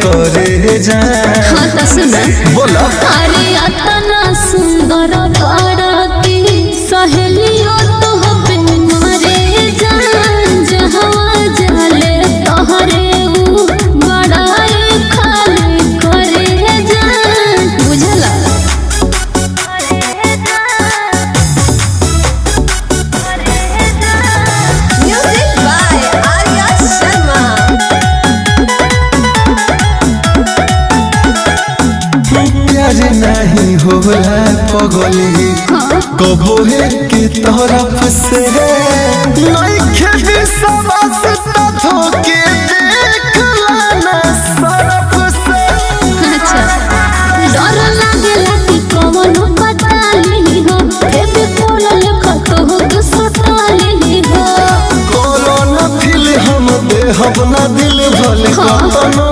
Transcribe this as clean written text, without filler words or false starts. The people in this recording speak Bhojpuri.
करे जा। हाँ तो सुन बोला अरे अतना सुंदर बाराती सहेलियों तो हबे मारे जान जहाँ जाले तोहरे ऊ बड़ाई खाली करे जान बुझला। Music by Arya Sharma. प्यार नहीं होला पगली कबो है की तरफ से नइखे विश्वास त धोके देखला ना सरफ से। अच्छा डर लागेला कि कौनो पता नहीं हो फेबे कोल लेखा तो गुस्सा नहीं हो। कोरोना फिल हम देहब ना दिल भले कतनो